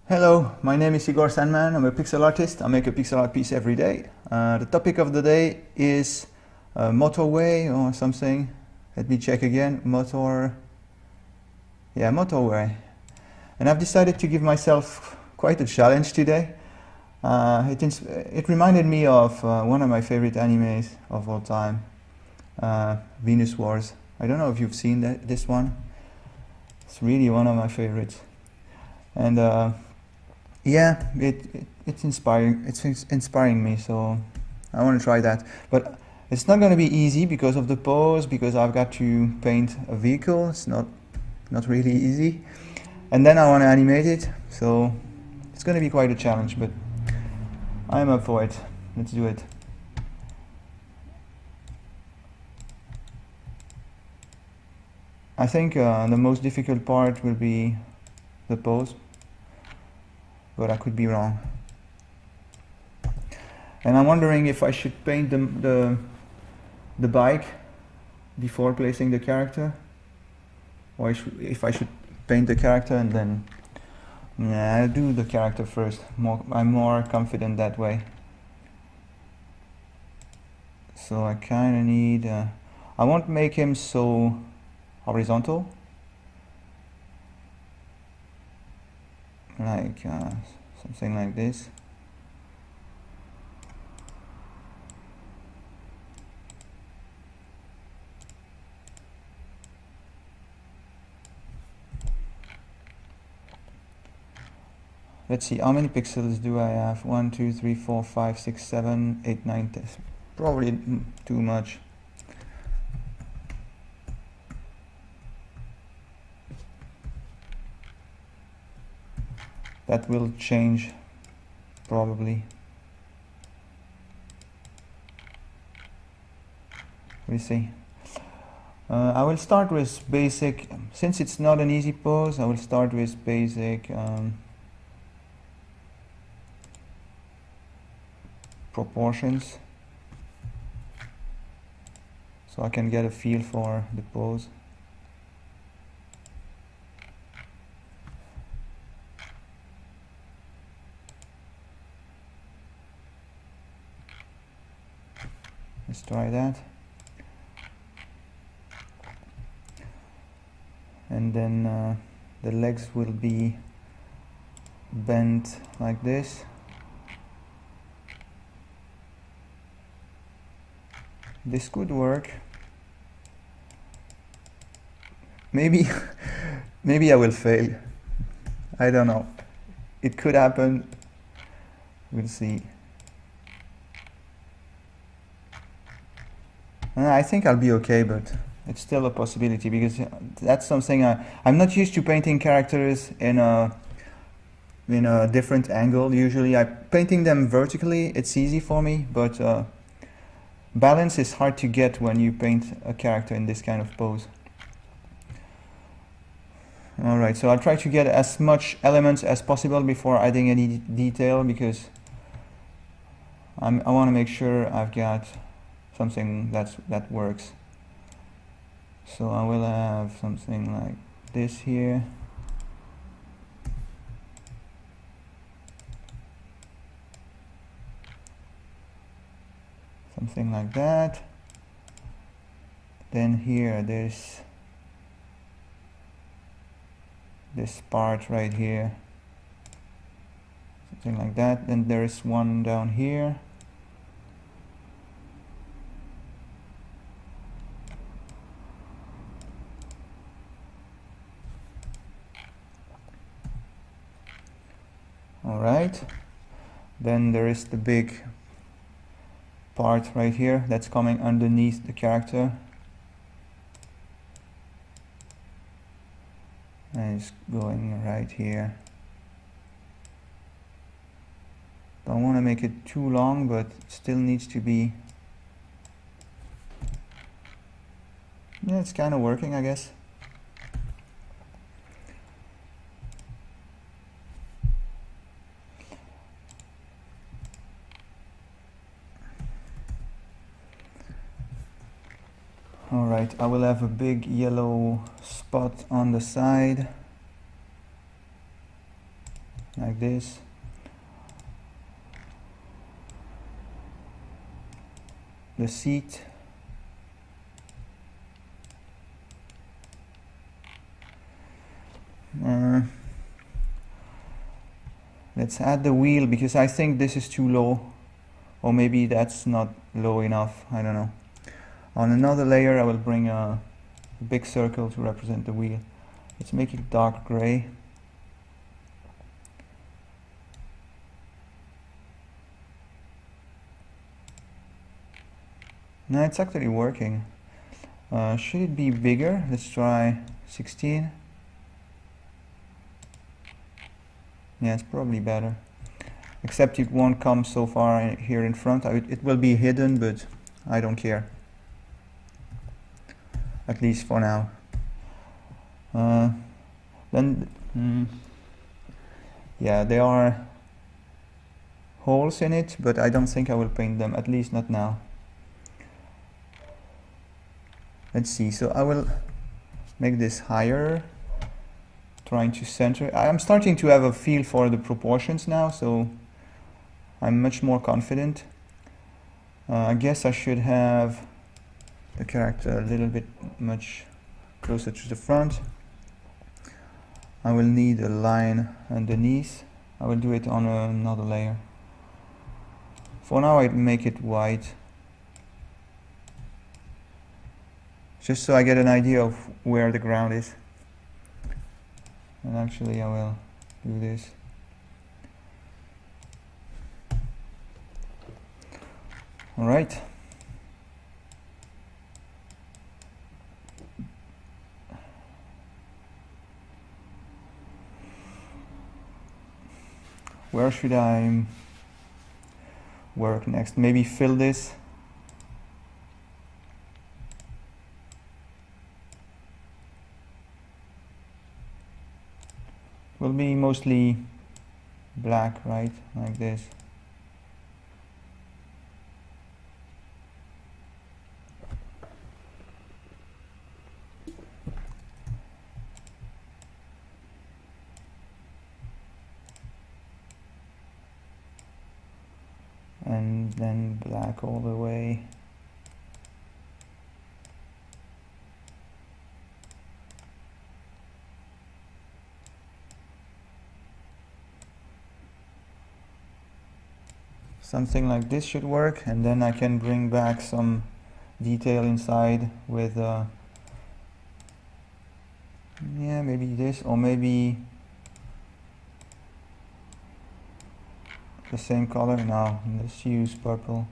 Hello, my name is Igor Sandman. I'm a pixel artist. I make a pixel art piece every day. The topic of the day is motorway or something. Let me check again. Motorway. And I've decided to give myself quite a challenge today. It reminded me of one of my favorite animes of all time, Venus Wars. I don't know if you've seen this one. It's really one of my favorites. And yeah, it's inspiring. It's inspiring me, so I want to try that. But it's not going to be easy because of the pose, because I've got to paint a vehicle. It's not really easy. And then I want to animate it, so it's going to be quite a challenge, but I'm up for it. Let's do it. I think the most difficult part will be the pose, but I could be wrong. And I'm wondering if I should paint the bike before placing the character, or if I should paint the character and then I'll do the character first. I'm more confident that way. So I kind of need I won't make him so horizontal, like something like this. Let's see, how many pixels do I have? 1, 2, 3, 4, 5, 6, 7, 8, 9, 10. Probably too much. That will change probably. We'll see. I will start with basic. Since it's not an easy pose, I will start with basic proportions, so I can get a feel for the pose. Let's try that. And then the legs will be bent like this. This could work. Maybe maybe I will fail. I don't know. It could happen. We'll see. I think I'll be okay, but it's still a possibility because that's something I'm not used to painting characters in a different angle. Usually painting them vertically, it's easy for me, but balance is hard to get when you paint a character in this kind of pose. Alright, so I'll try to get as much elements as possible before adding any detail, because I want to make sure I've got something that works. So I will have something like this here. Something like that. Then here there's this part right here. Something like that. Then there's one down here. Alright. Then there is the big part right here that's coming underneath the character, and it's going right here. Don't want to make it too long, but it still needs to be, yeah, it's kind of working, I guess. Alright, I will have a big yellow spot on the side. like this. The seat. Let's add the wheel, because I think this is too low, or maybe that's not low enough, I don't know. On another layer I will bring a big circle to represent the wheel. Let's make it dark gray. Now it's actually working. Should it be bigger? Let's try 16. Yeah, it's probably better. Except it won't come so far here in front. It will be hidden, but I don't care. At least for now. Yeah, there are holes in it, but I don't think I will paint them, at least not now. Let's see, so I will make this higher, trying to center. I'm starting to have a feel for the proportions now, so I'm much more confident. I guess I should have the character a little bit much closer to the front. I will need a line underneath. I will do it on another layer. For now I make it white, just so I get an idea of where the ground is. And actually I will do this. Alright. Where should I work next? Maybe fill this. Will be mostly black, right? Like this. And then black all the way. Something like this should work, and then I can bring back some detail inside with yeah, maybe this, or maybe the same color. Now let's use purple.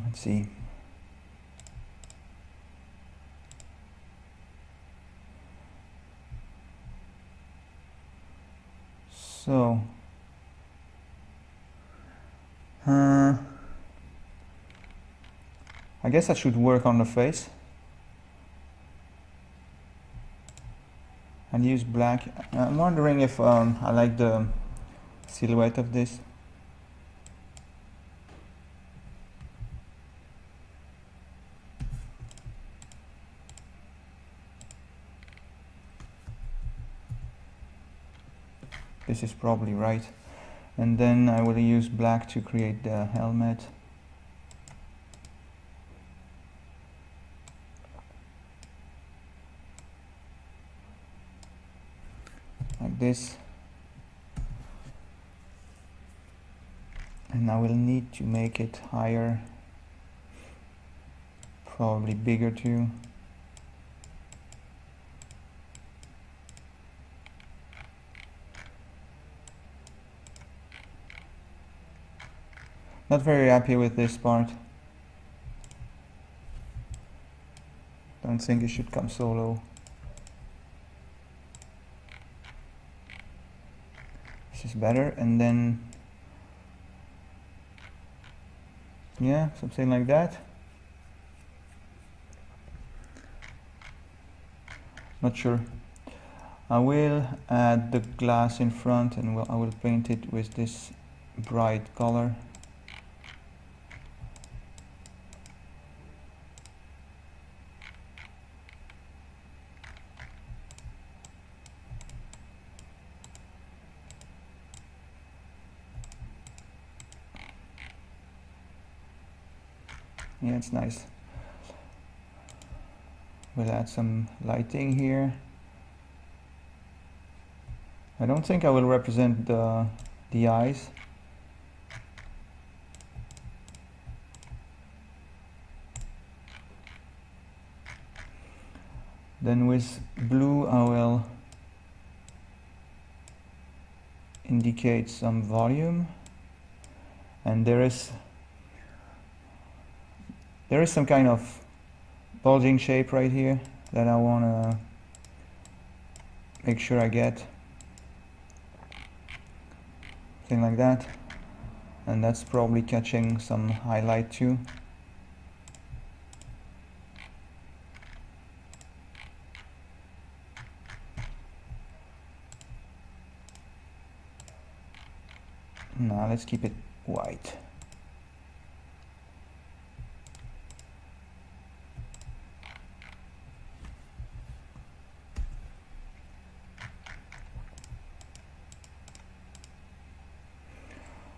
Let's see. So I guess I should work on the face and use black. I'm wondering if I like the silhouette of this. This is probably right. And then I will use black to create the helmet. Like this. And I will need to make it higher. Probably bigger too. Not very happy with this part. Don't think it should come so low. This is better, and then yeah, something like that. Not sure. I will add the glass in front, and I will paint it with this bright color. Yeah, it's nice. We'll add some lighting here. I don't think I will represent the eyes. Then with blue I will indicate some volume, and there is some kind of bulging shape right here that I want to make sure I get. Thing like that, and that's probably catching some highlight too. Now let's keep it white.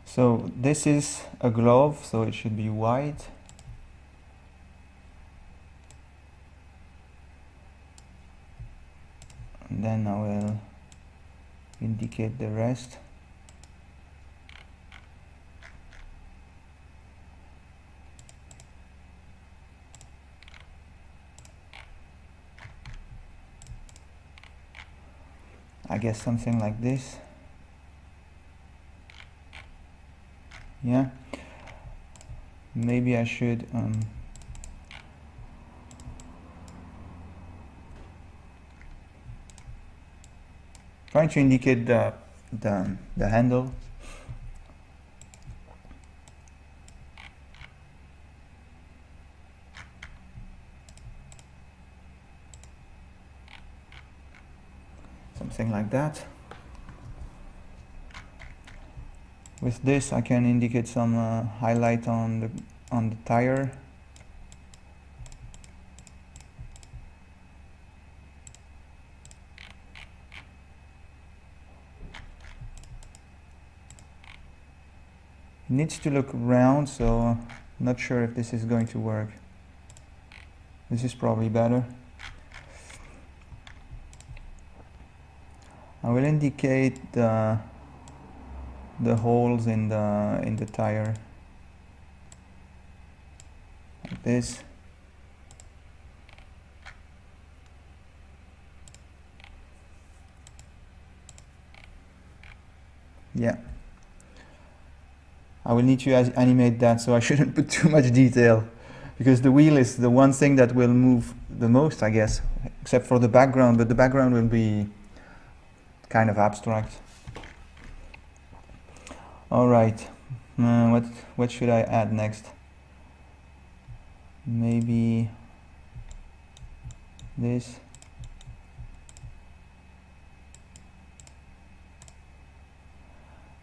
So this is a glove, so it should be white. And then I will indicate the rest. I guess something like this. Yeah, maybe I should trying to indicate the handle. Something like that. With this I can indicate some highlight on the tire. It needs to look round, so not sure if this is going to work. This is probably better. I will indicate the holes in the tire like this. Yeah, I will need to animate that, so I shouldn't put too much detail, because the wheel is the one thing that will move the most, I guess, except for the background, but the background will be kind of abstract. All right, what should I add next? Maybe this.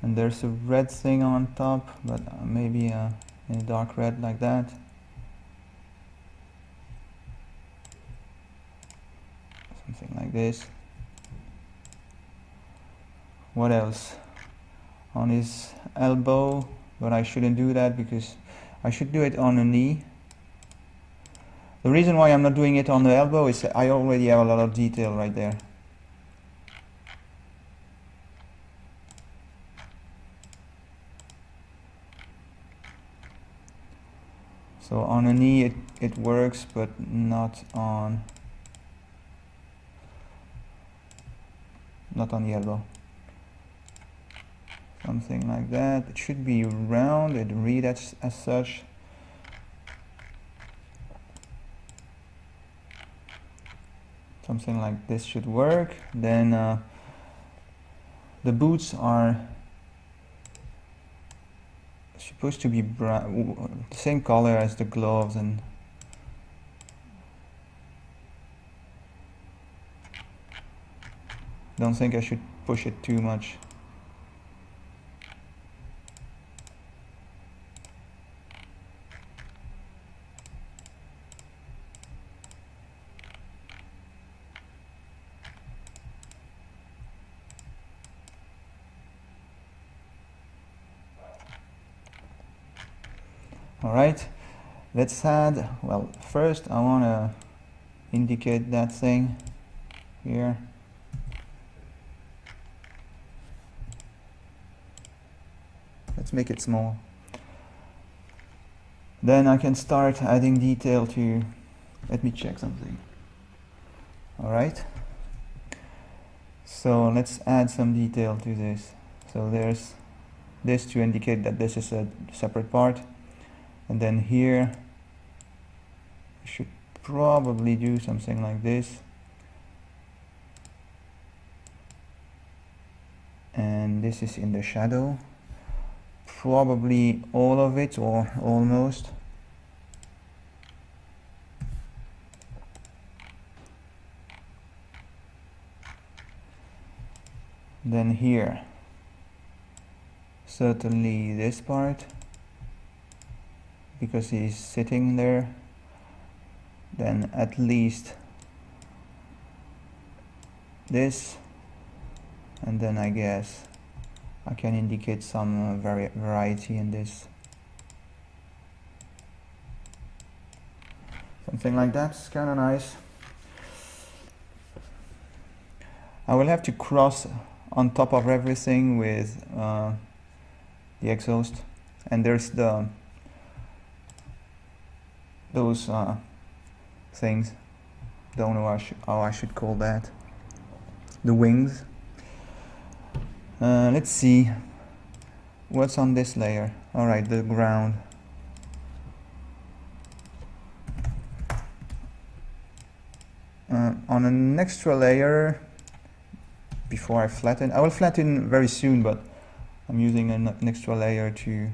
And there's a red thing on top, but maybe in a dark red like that. Something like this. What else? On his elbow, but I shouldn't do that because I should do it on a knee. The reason why I'm not doing it on the elbow is I already have a lot of detail right there. So on a knee it works, but not on the elbow. Something like that. It should be round and read as such. Something like this should work. Then the boots are supposed to be brown, the same color as the gloves, and don't think I should push it too much. Alright, let's add, well, first I want to indicate that thing here. Let's make it small. Then I can start adding detail to, let me check something. Alright, so let's add some detail to this. So there's this to indicate that this is a separate part, and then here I should probably do something like this, and this is in the shadow, probably all of it or almost. Then here, certainly this part, because he's sitting there. Then at least this, and then I guess I can indicate some variety in this. Something like that, it's kind of nice. I will have to cross on top of everything with the exhaust, and there's those things, don't know how I should call that, the wings. Let's see what's on this layer. Alright, the ground. On an extra layer, before I flatten, I will flatten very soon, but I'm using an extra layer to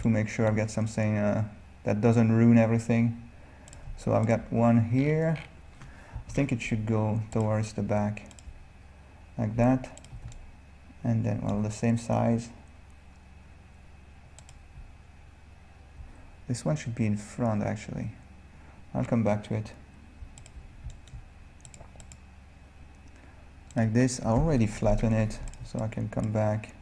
make sure I get something that doesn't ruin everything. So I've got one here. I think it should go towards the back, like that, and then, well, the same size. This one should be in front, actually. I'll come back to it. Like this. I already flattened it, so I can come back.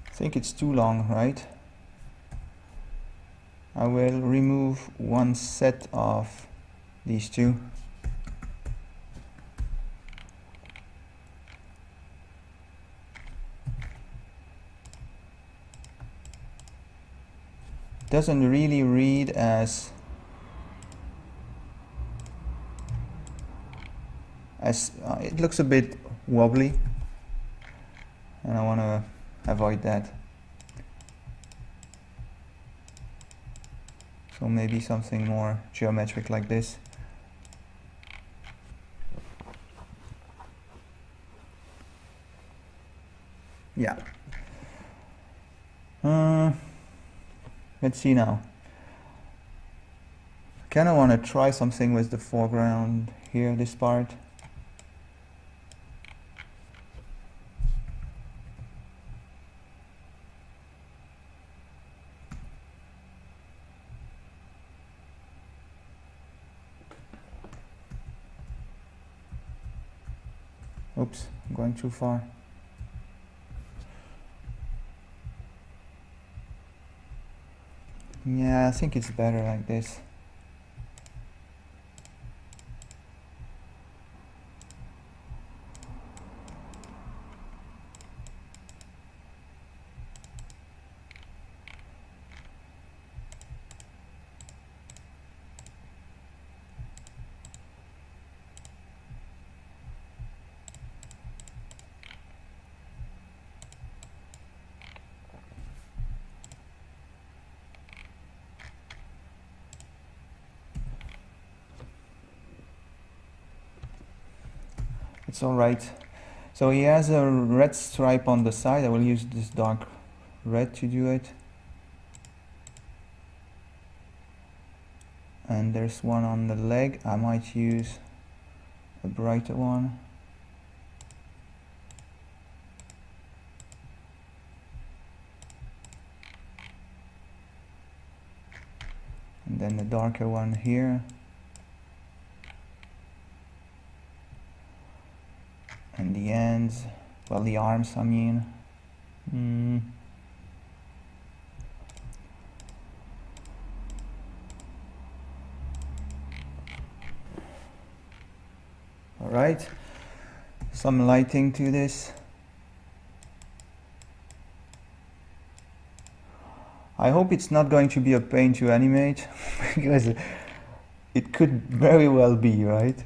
I think it's too long, right? I will remove one set of these two. Doesn't really read as it looks a bit wobbly, and I want to avoid that. So maybe something more geometric like this. Yeah. Let's see now. I kind of want to try something with the foreground here, this part. Oops, I'm going too far. Yeah, I think it's better like this. It's alright. So he has a red stripe on the side. I will use this dark red to do it. And there's one on the leg. I might use a brighter one. and then the darker one here, and the ends, well, the arms, I mean. All right, some lighting to this. I hope it's not going to be a pain to animate, because it could very well be, right?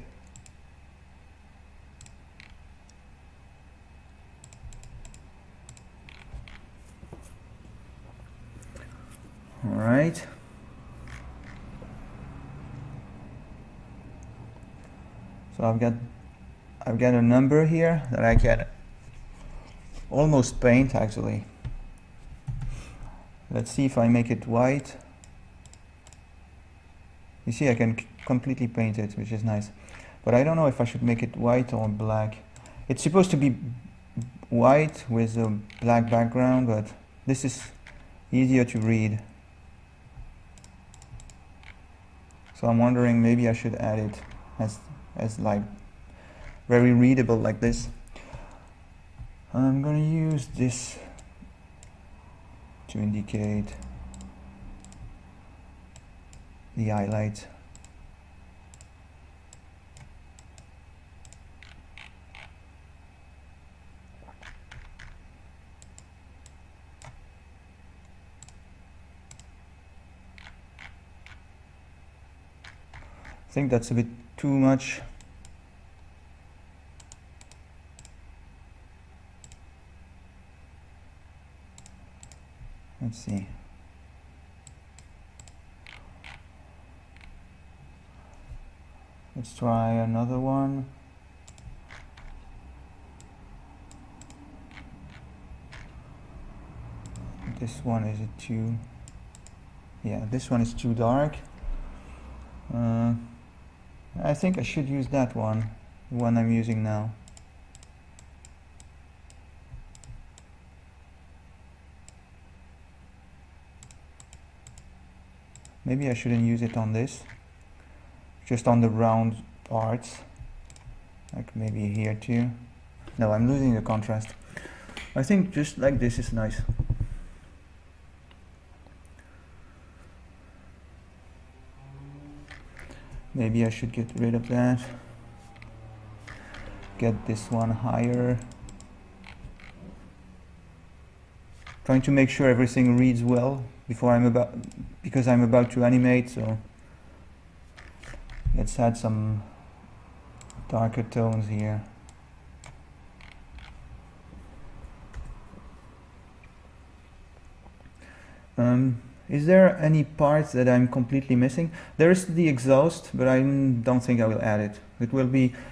All right. So I've got a number here that I can almost paint, actually. Let's see if I make it white. You see, I can completely paint it, which is nice. But I don't know if I should make it white or black. It's supposed to be white with a black background, but this is easier to read. So I'm wondering, maybe I should add it as like very readable like this. I'm gonna use this to indicate the highlight. I think that's a bit too much. Let's see. Let's try another one. This one, is it too? Yeah, this one is too dark. I think I should use that one, the one I'm using now. Maybe I shouldn't use it on this, just on the round parts, like maybe here too. No, I'm losing the contrast. I think just like this is nice. Maybe I should get rid of that. Get this one higher. Trying to make sure everything reads well before because I'm about to animate, so let's add some darker tones here. Is there any parts that I'm completely missing? There is the exhaust, but I don't think I will add it.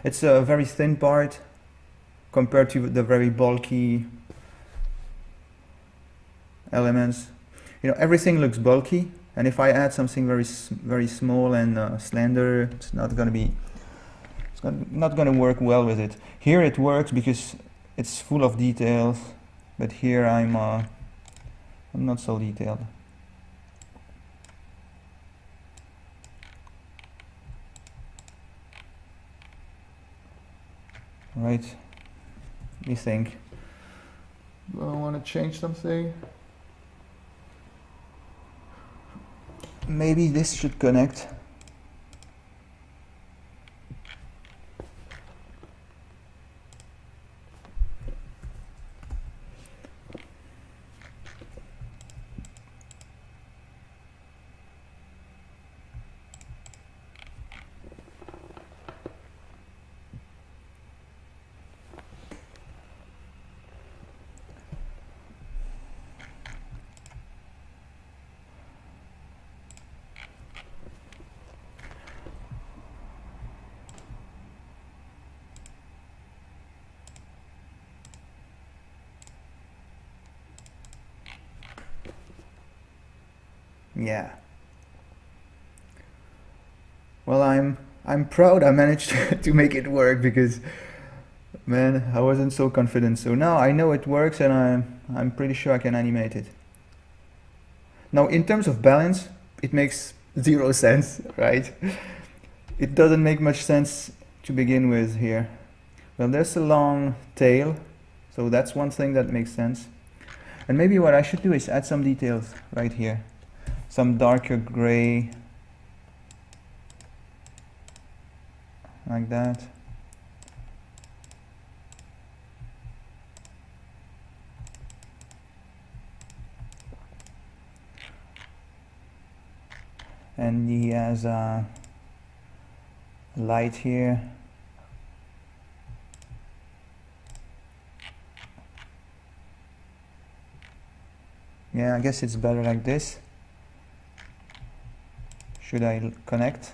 It's a very thin part compared to the very bulky elements. You know, everything looks bulky, and if I add something very small and slender, it's not going to work well with it. Here it works because it's full of details, but here I'm not so detailed. Right, let me think. Do I want to change something? Maybe this should connect. Yeah. Well, I'm proud I managed to make it work, because man, I wasn't so confident. So now I know it works, and I'm pretty sure I can animate it. Now, in terms of balance, it makes zero sense, right? It doesn't make much sense to begin with here. Well, there's a long tail, so that's one thing that makes sense. And maybe what I should do is add some details right here. Some darker gray, like that. And he has a light here. Yeah, I guess it's better like this. Should I connect?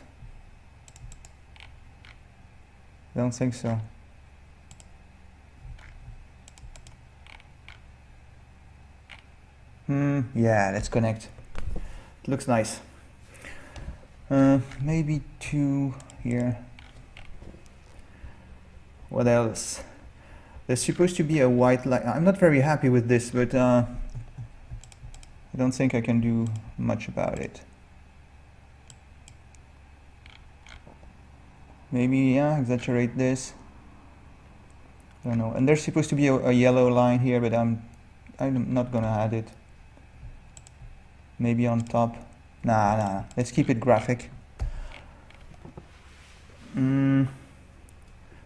Don't think so. Yeah, let's connect. It looks nice. Maybe 2 here. What else? There's supposed to be a white light. I'm not very happy with this, but I don't think I can do much about it. Maybe, yeah, exaggerate this. I don't know. And there's supposed to be a yellow line here, but I'm not gonna add it. Maybe on top. Nah. Let's keep it graphic.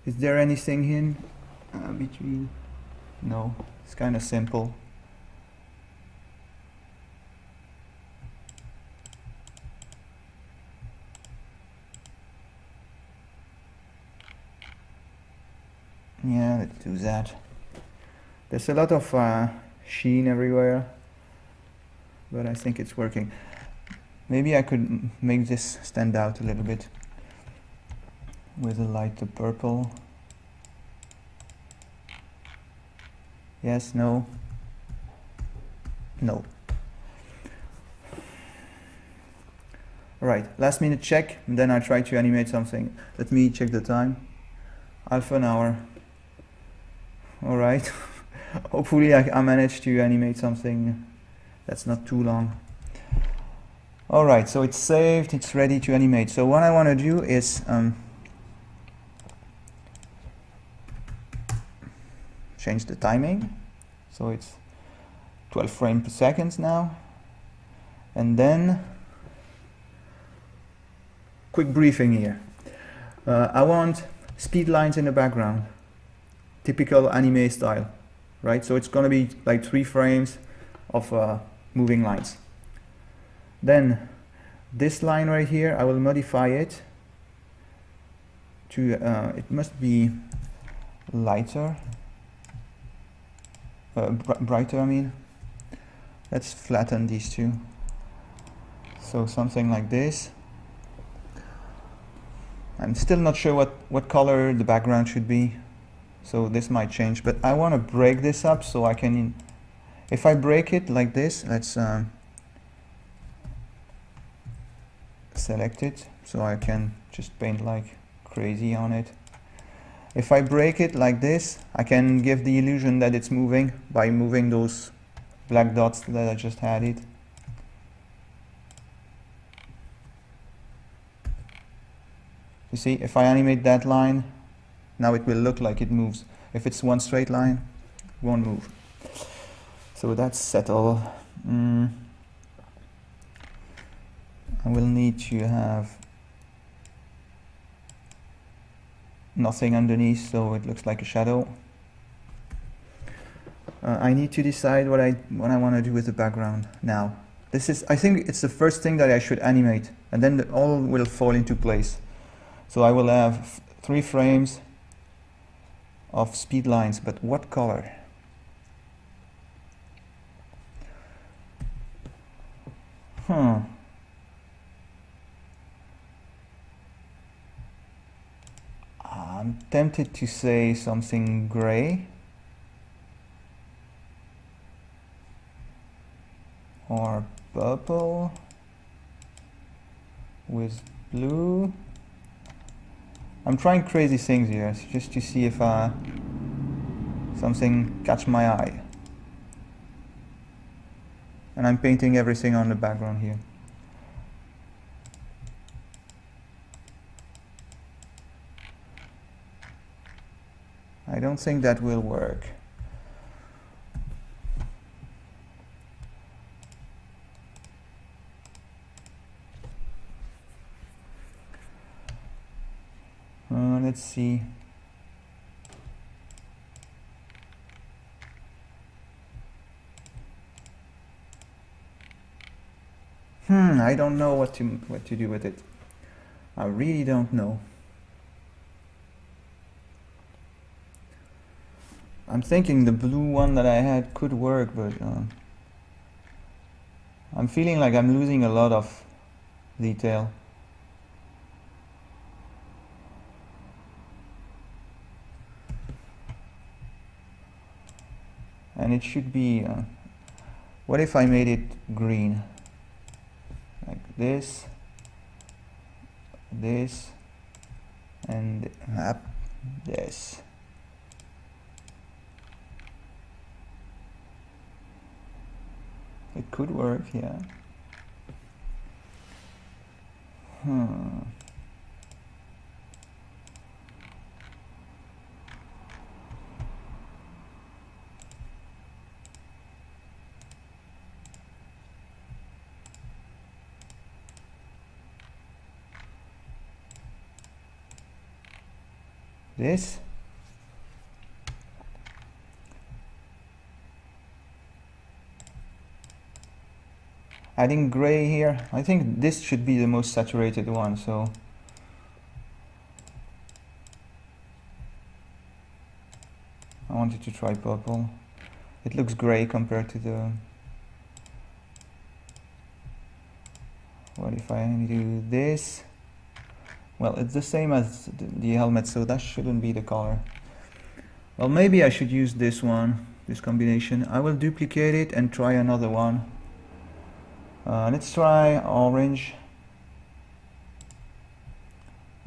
Is there anything in between? No, it's kind of simple. Yeah, let's do that. There's a lot of sheen everywhere, but I think it's working. Maybe I could make this stand out a little bit with a lighter purple. Yes, no. No. Alright, last minute check, and then I try to animate something. Let me check the time. Half an hour. Alright. Hopefully I managed to animate something that's not too long. Alright, so it's saved, it's ready to animate. So what I want to do is change the timing. So it's 12 frames per second now. And then, quick briefing here. I want speed lines in the background. Typical anime style, right? So it's going to be like 3 frames of moving lines. Then this line right here, I will modify it to, it must be lighter, brighter I mean. Let's flatten these two. So something like this. I'm still not sure what color the background should be. So this might change, but I want to break this up so I can, if I break it like this, let's select it so I can just paint like crazy on it. If I break it like this, I can give the illusion that it's moving by moving those black dots that I just added. You see, if I animate that line, now it will look like it moves. If it's one straight line, it won't move. So that's settled. I will need to have nothing underneath, so it looks like a shadow. I need to decide what I want to do with the background now. This is, I think it's the first thing that I should animate, and then all will fall into place. So I will have 3 frames of speed lines, but what color? I'm tempted to say something gray or purple with blue. I'm trying crazy things here just to see if something catch my eye. And I'm painting everything on the background here. I don't think that will work. Let's see. I don't know what to do with it. I really don't know. I'm thinking the blue one that I had could work, but I'm feeling like I'm losing a lot of detail. And it should be, what if I made it green? Like this, and this. It could work, yeah. This. Adding gray here. I think this should be the most saturated one, so I wanted to try purple. It looks gray compared to the... What if I do this? Well, it's the same as the helmet, so that shouldn't be the color. Well, maybe I should use this one, this combination. I will duplicate it and try another one. Let's try orange,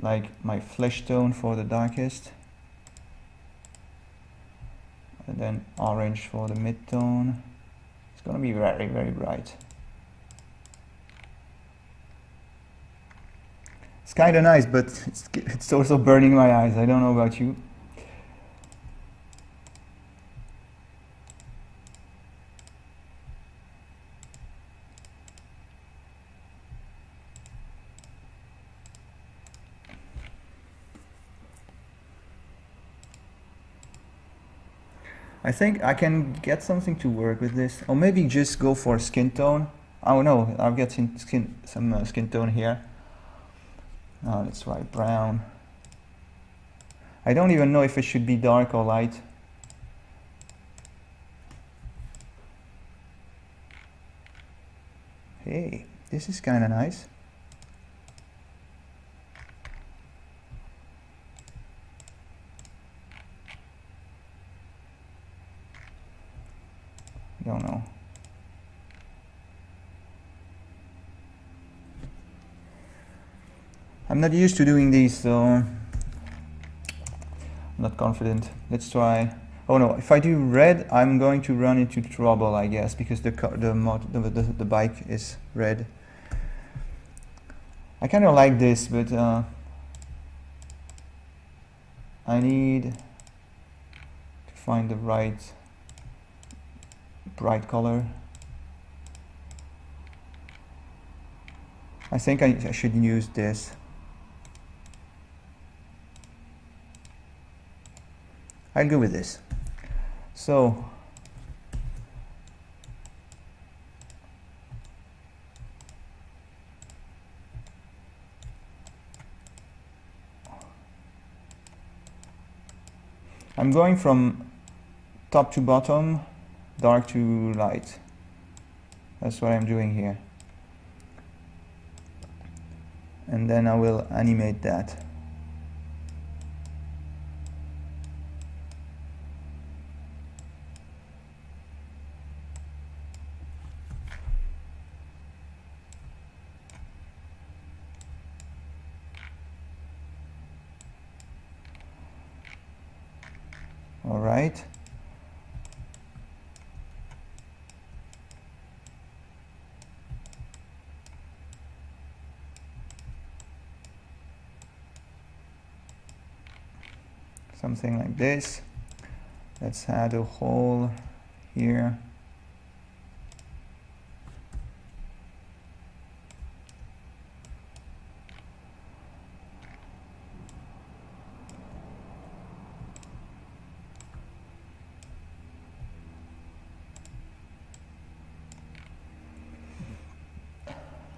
like my flesh tone for the darkest, and then orange for the mid-tone. It's gonna be very, very bright. It's kind of nice, but it's also burning my eyes. I don't know about you. I think I can get something to work with this, or maybe just go for skin tone. Oh no, I'll get some skin tone here. Let's try brown. I don't even know if it should be dark or light. Hey, this is kind of nice. Don't know. I'm not used to doing these, so I'm not confident. Let's try. Oh no, if I do red, I'm going to run into trouble, I guess, because the bike is red. I kind of like this, but I need to find the right bright color. I think I should use this. I'll go with this. So I'm going from top to bottom, dark to light. That's what I'm doing here. And then I will animate that. All right. Something like this. Let's add a hole here.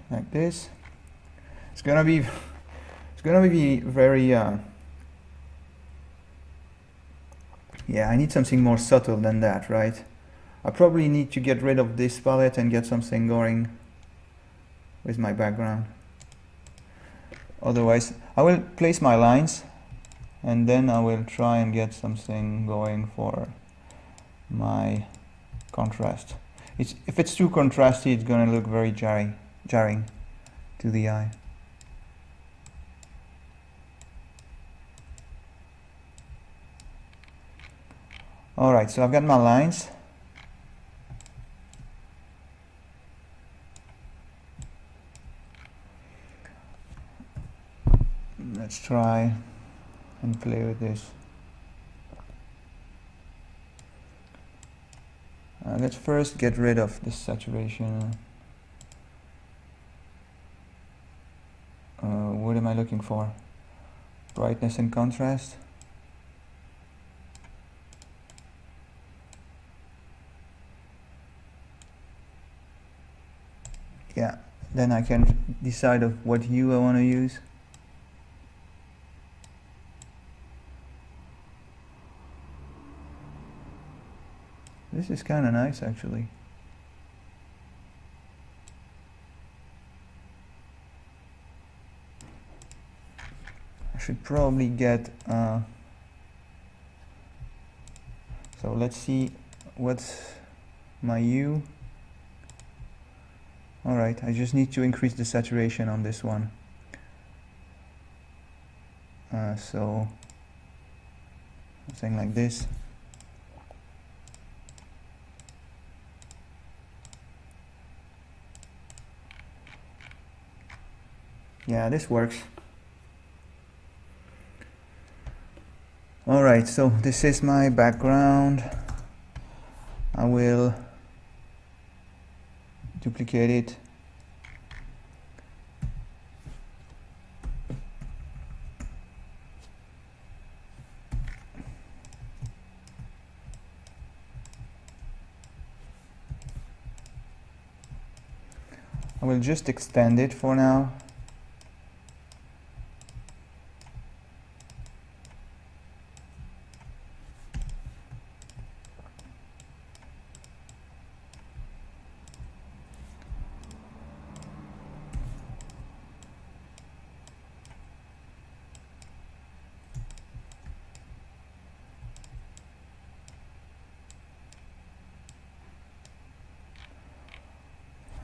Like this. It's gonna be very yeah, I need something more subtle than that, right? I probably need to get rid of this palette and get something going with my background. Otherwise, I will place my lines and then I will try and get something going for my contrast. If it's too contrasty, it's gonna look very jarring to the eye. Alright, so I've got my lines. Let's try and play with this. Let's first get rid of this saturation. What am I looking for? Brightness and contrast. Yeah, then I can decide of what hue I want to use. This is kind of nice, actually. I should probably get so let's see what's my hue. Alright, I just need to increase the saturation on this one. So something like this. Yeah, this works. Alright, so this is my background. I will duplicate it. I will just extend it for now.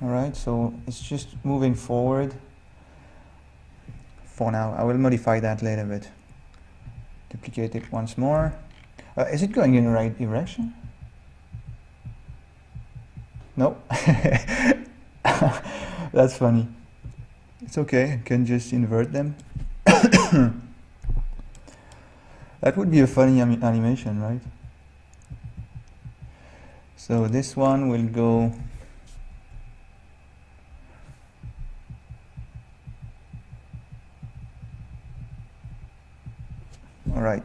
Alright, so it's just moving forward for now. I will modify that later, but duplicate it once more. Is it going in the right direction? No. That's funny. It's okay, I can just invert them. That would be a funny animation, right? So this one will go right.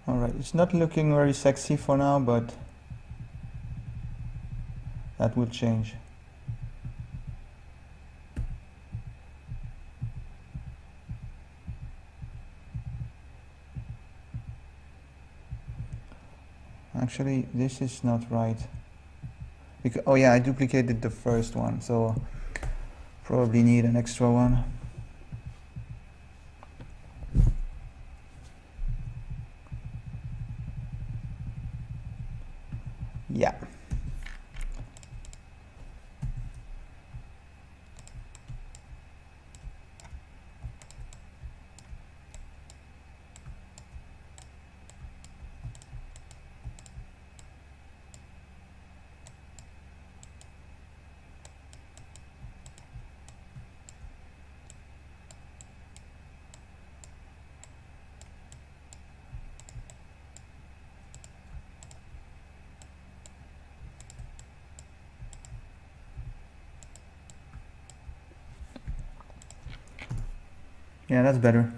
Alright, it's not looking very sexy for now, but that will change. Actually, this is not right. Because, oh yeah, I duplicated the first one, so probably need an extra one. Yeah. Yeah, that's better.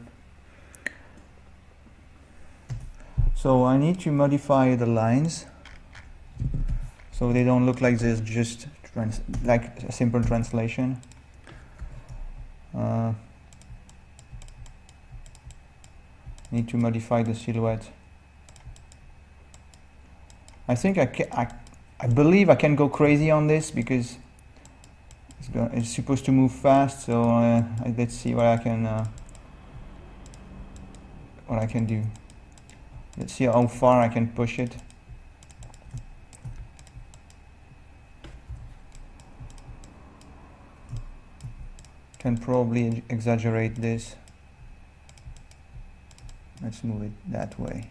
So I need to modify the lines so they don't look like this, just like a simple translation. Need to modify the silhouette. I think I believe I can go crazy on this because it's supposed to move fast. So let's see what I can do. Let's see how far I can push it. Can probably exaggerate this. Let's move it that way.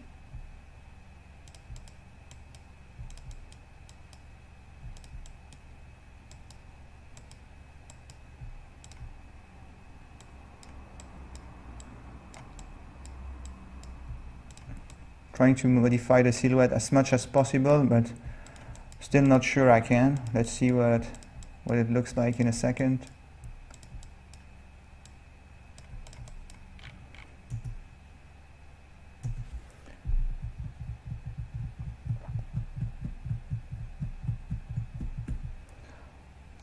Trying to modify the silhouette as much as possible, but still not sure I can. Let's see what it looks like in a second.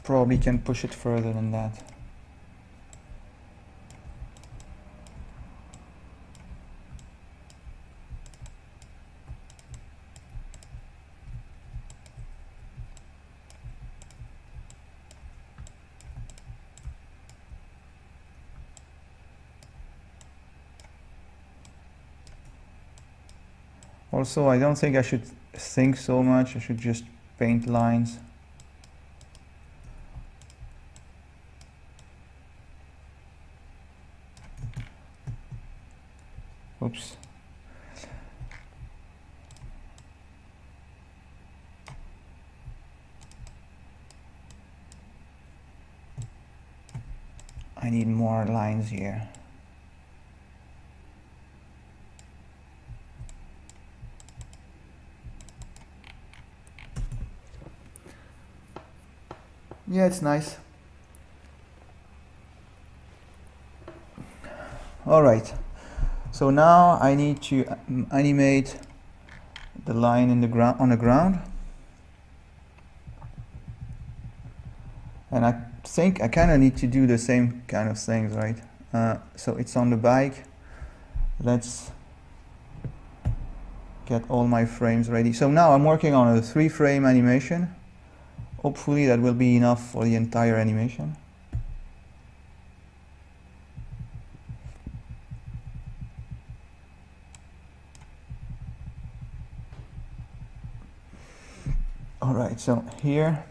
Probably can push it further than that. Also, I don't think I should think so much. I should just paint lines. Oops. I need more lines here. Yeah, it's nice. All right. So now I need to animate the line in the ground on the ground. And I think I kind of need to do the same kind of things, right? So it's on the bike. Let's get all my frames ready. So now I'm working on a 3-frame animation. Hopefully that will be enough for the entire animation. All right, so here,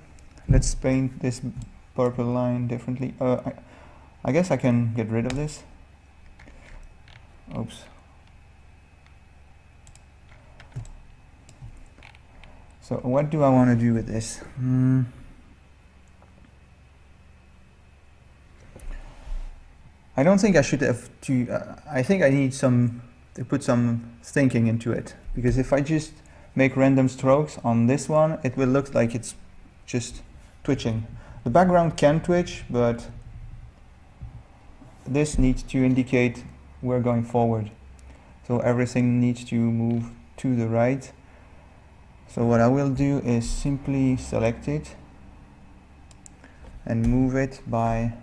let's paint this purple line differently. I guess I can get rid of this. Oops. So what do I want to do with this? I don't think I should have to, I think I need to put some thinking into it, because if I just make random strokes on this one, it will look like it's just twitching. The background can twitch, but this needs to indicate we're going forward. So everything needs to move to the right. So what I will do is simply select it and move it by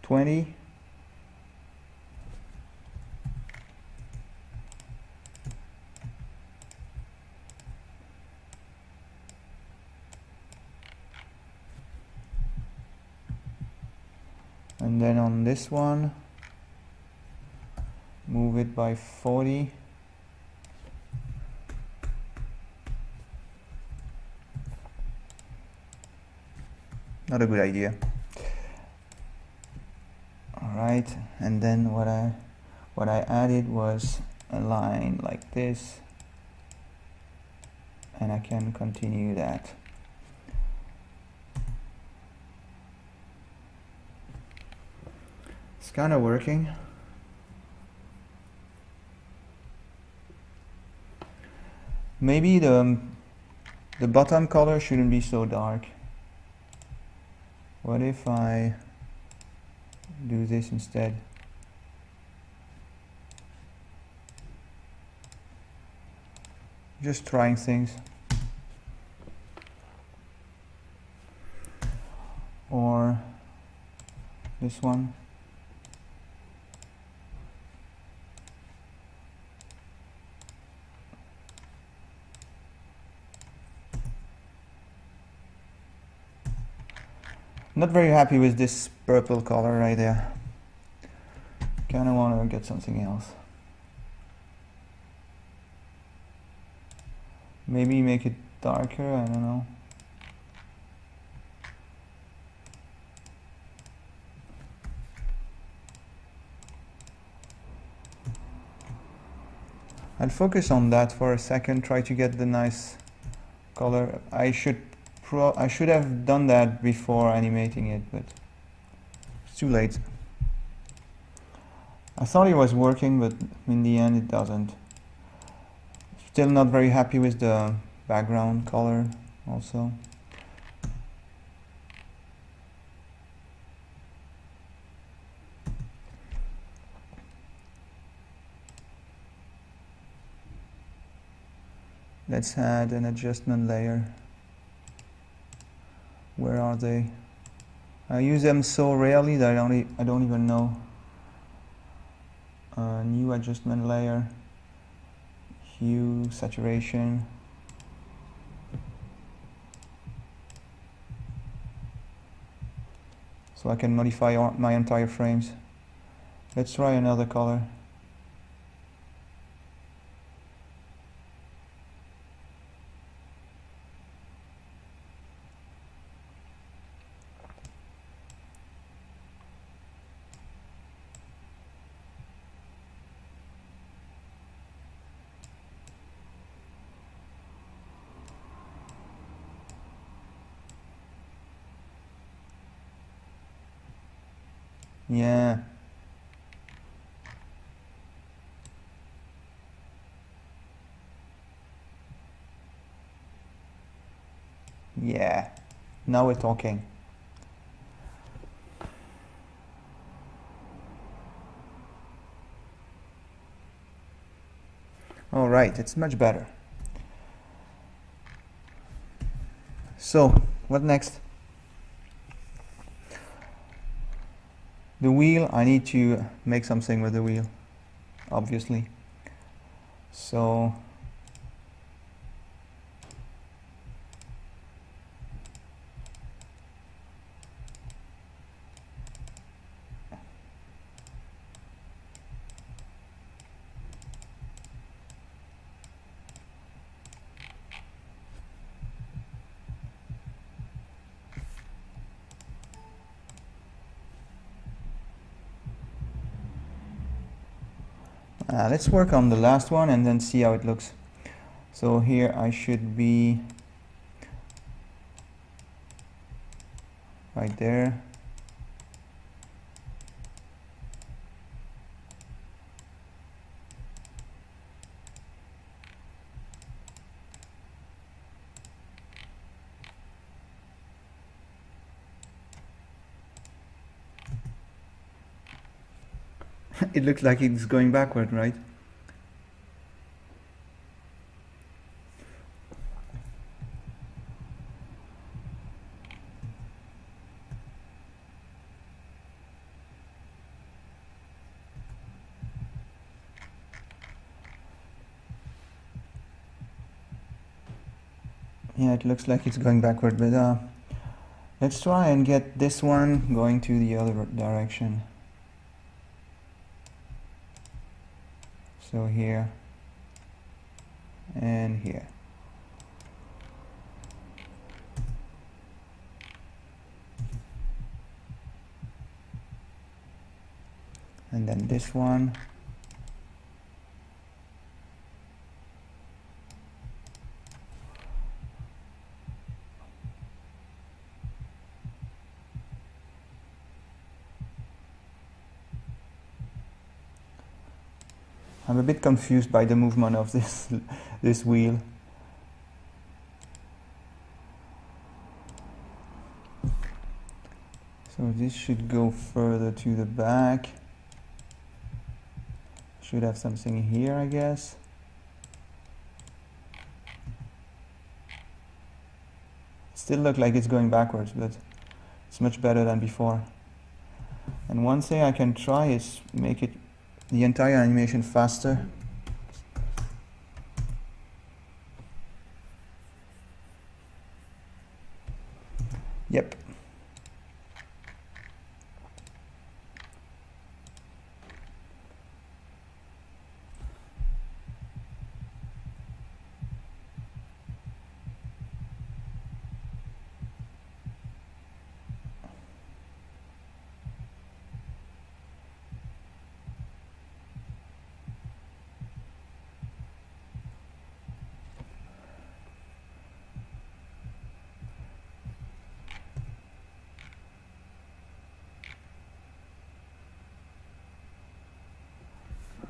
20. And then on this one, move it by 40. Not a good idea. Alright, and then what I added was a line like this, and I can continue that. It's kind of working. Maybe the bottom color shouldn't be so dark. What if I do this instead? Just trying things. Or this one. Not very happy with this purple color right there. Kinda wanna get something else. Maybe make it darker, I don't know. I'll focus on that for a second, try to get the nice color. I should have done that before animating it, but it's too late. I thought it was working, but in the end it doesn't. Still not very happy with the background color also. Let's add an adjustment layer. Where are they? I use them so rarely that I don't even know. New adjustment layer. Hue, saturation. So I can modify my entire frames. Let's try another color. Yeah. Yeah. Now we're talking. All right, it's much better. So, what next? The wheel, I need to make something with the wheel, obviously. So, let's work on the last one and then see how it looks. So here I should be right there. It looks like it's going backward, right? Yeah, it looks like it's going backward, but let's try and get this one going to the other direction. So here and here. And then this one. I'm a bit confused by the movement of this wheel. So this should go further to the back. Should have something here, I guess. Still look like it's going backwards, but it's much better than before. And one thing I can try is make it the entire animation faster. Yep.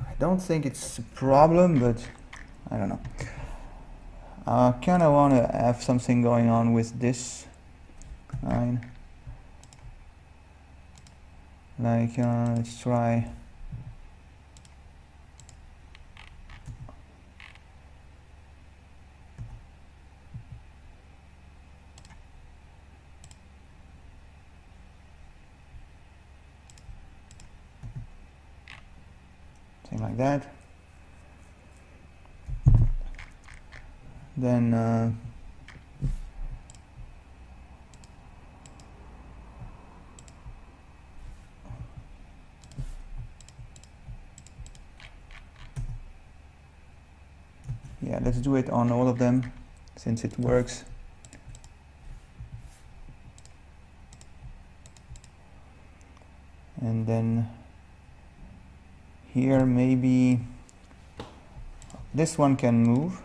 I don't think it's a problem, but I don't know. I kind of want to have something going on with this line. Like, let's try. Something like that. Then yeah, let's do it on all of them since it works. And then here maybe this one can move.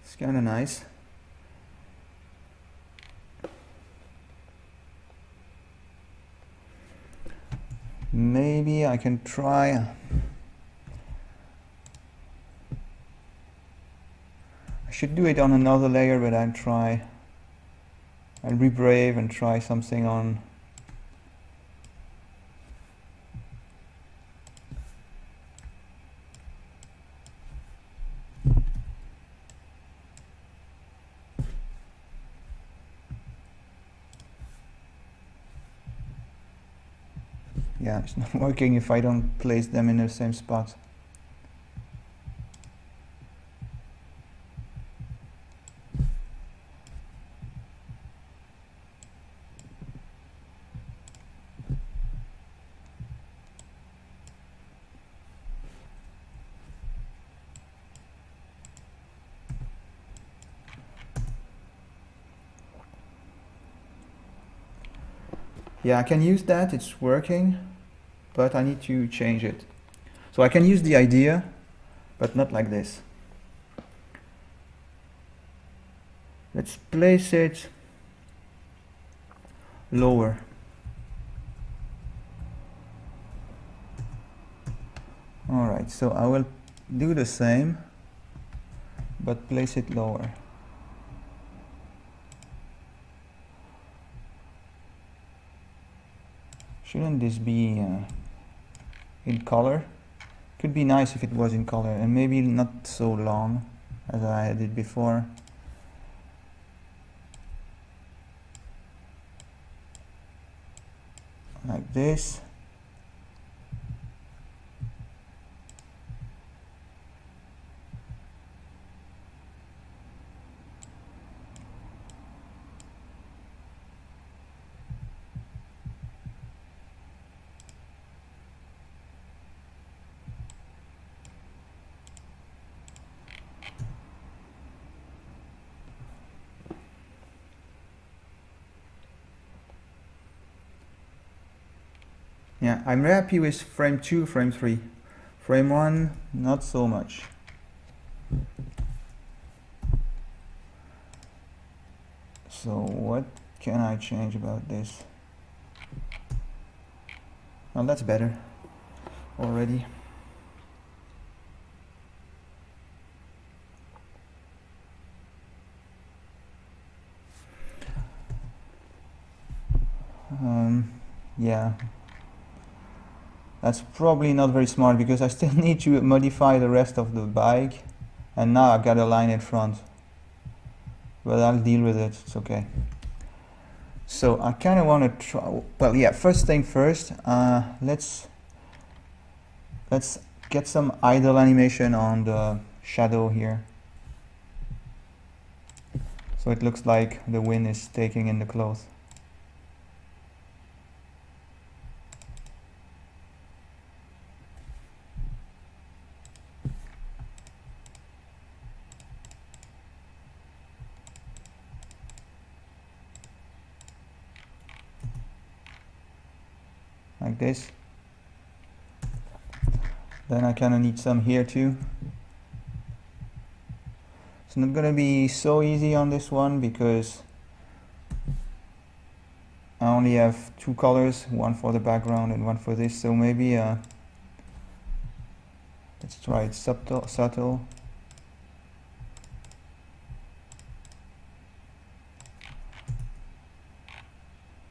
It's kind of nice. Maybe I can try. I should do it on another layer, but I'll be brave and try something on. Yeah, it's not working if I don't place them in the same spot. Yeah, I can use that, it's working, but I need to change it. So I can use the idea, but not like this. Let's place it lower. Alright, so I will do the same, but place it lower. Shouldn't this be in color? Could be nice if it was in color, and maybe not so long as I did before. Like this. Yeah, I'm very happy with frame 2, frame 3. Frame 1, not so much. So what can I change about this? Well, that's better already. Yeah. That's probably not very smart because I still need to modify the rest of the bike, and now I've got a line in front, but I'll deal with it, it's okay. So I kind of want to try, well yeah, first thing first, let's get some idle animation on the shadow here, so it looks like the wind is taking in the cloth. Like this. Then I kind of need some here too. It's not gonna be so easy on this one because I only have 2 colors, one for the background and one for this, so maybe let's try it subtle.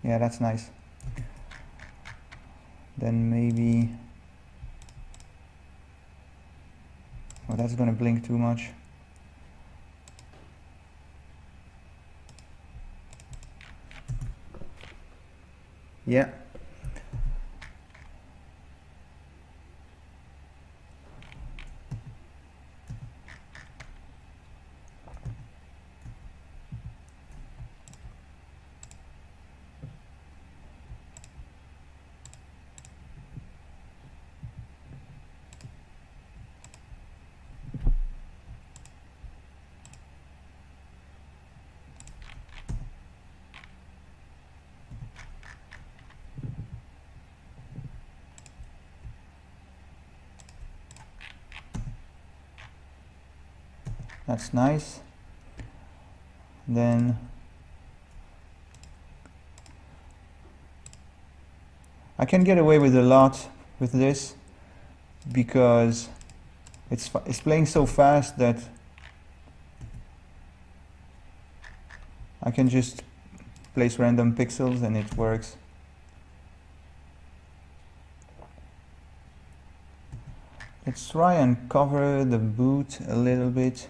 Yeah, that's nice. Then maybe, oh, that's gonna blink too much. Yeah. That's nice. Then I can get away with a lot with this because it's playing so fast that I can just place random pixels and it works. Let's try and cover the boot a little bit.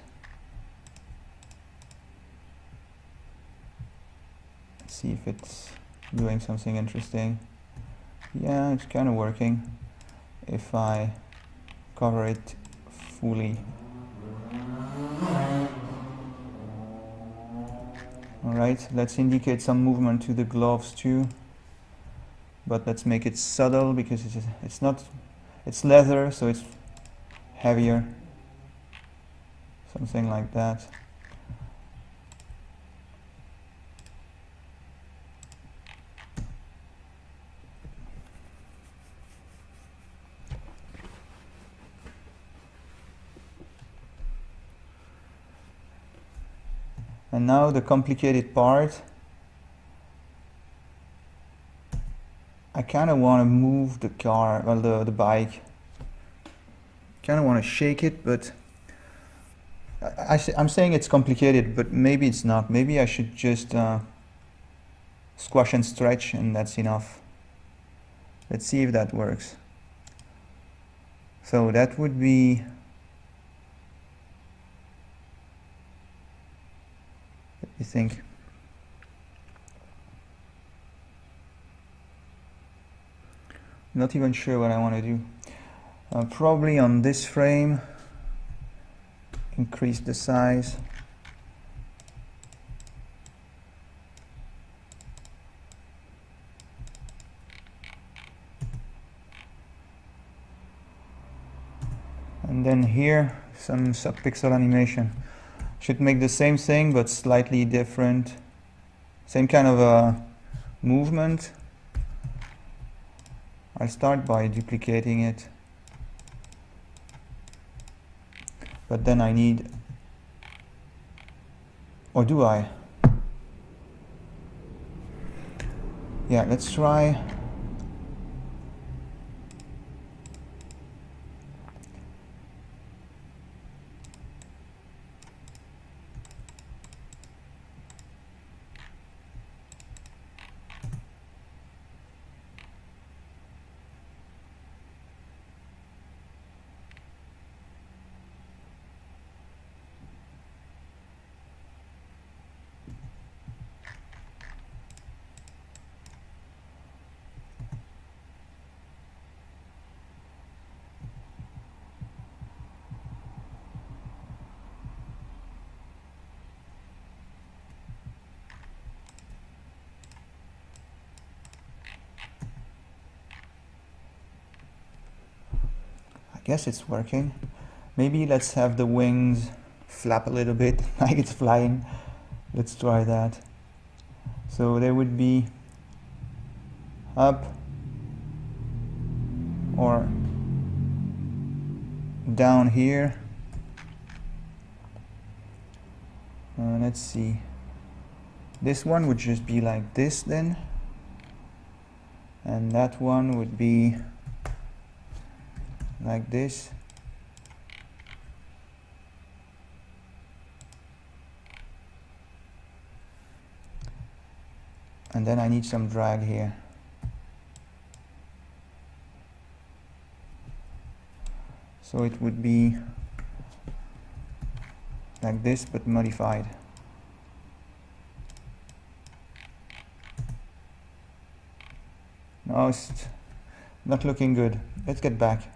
See if it's doing something interesting. Yeah, it's kind of working if I cover it fully. Alright, let's indicate some movement to the gloves too, but let's make it subtle because it's leather, so it's heavier, something like that. And now the complicated part. I kind of want to move the car, well, the bike kind of want to shake it, but I'm saying it's complicated, but maybe it's not. Maybe I should just squash and stretch, and that's enough. Let's see if that works. So that would be, let me think. Not even sure what I want to do. Probably on this frame, increase the size. And then here, some subpixel animation. Should make the same thing, but slightly different. Same kind of movement. I'll start by duplicating it. But then I need, or do I? Yeah, let's try. Guess it's working. Maybe let's have the wings flap a little bit like it's flying. Let's try that. So they would be up or down here. Let's see. This one would just be like this then. And that one would be like this. And then I need some drag here. So it would be like this, but modified. No, it's not looking good. Let's get back.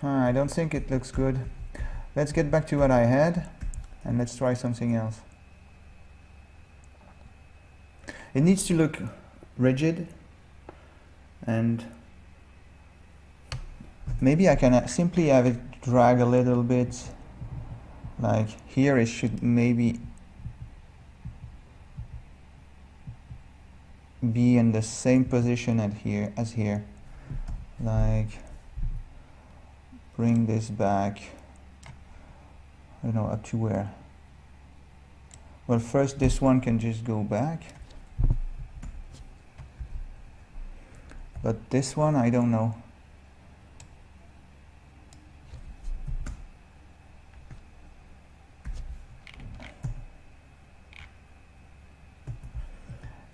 I don't think it looks good. Let's get back to what I had and let's try something else. It needs to look rigid, and maybe I can simply have it drag a little bit. Like here it should maybe be in the same position as here. Like bring this back, I don't know, up to where? Well, first this one can just go back. But this one, I don't know.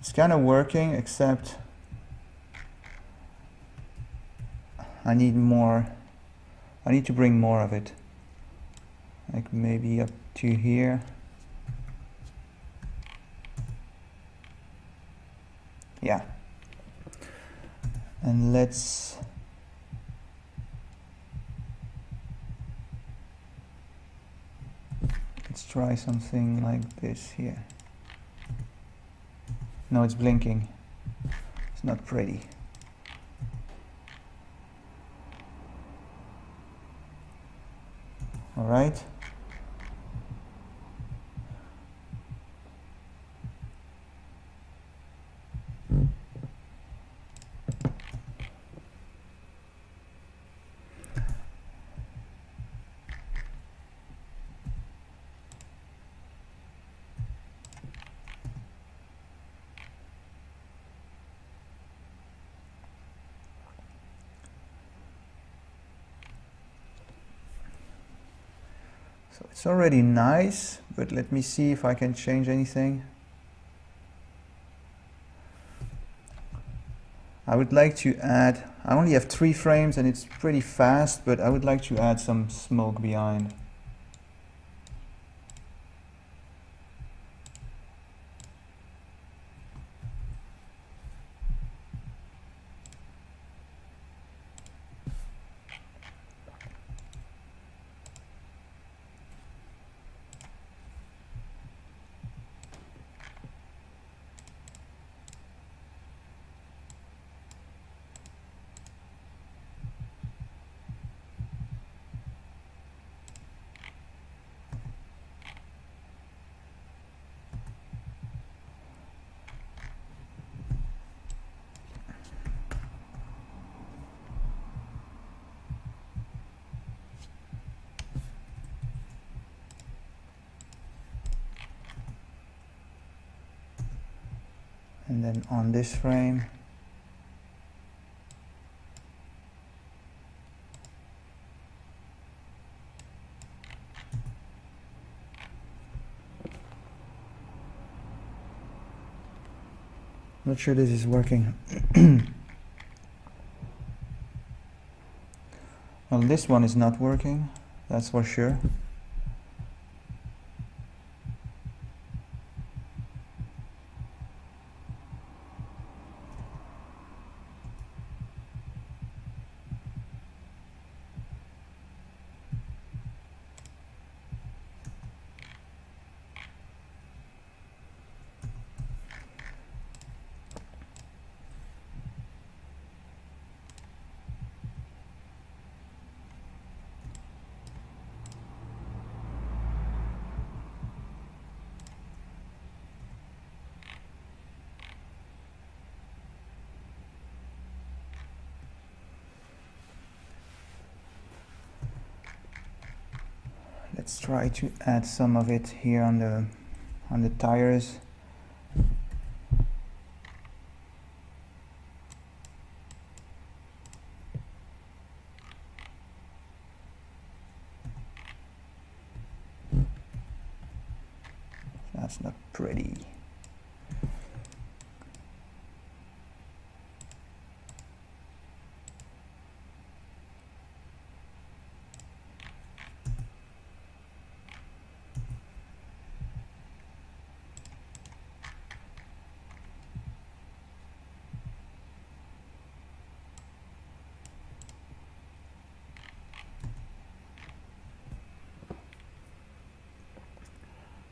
It's kind of working, except I need more. I need to bring more of it. Like maybe up to here. Yeah. And let's try something like this here. No, it's blinking. It's not pretty. All right. So it's already nice, but let me see if I can change anything. I would like to add, I only have 3 frames and it's pretty fast, but I would like to add some smoke behind. And then on this frame, not sure this is working. Well, this one is not working, that's for sure. Let's try to add some of it here on the tires. That's not pretty.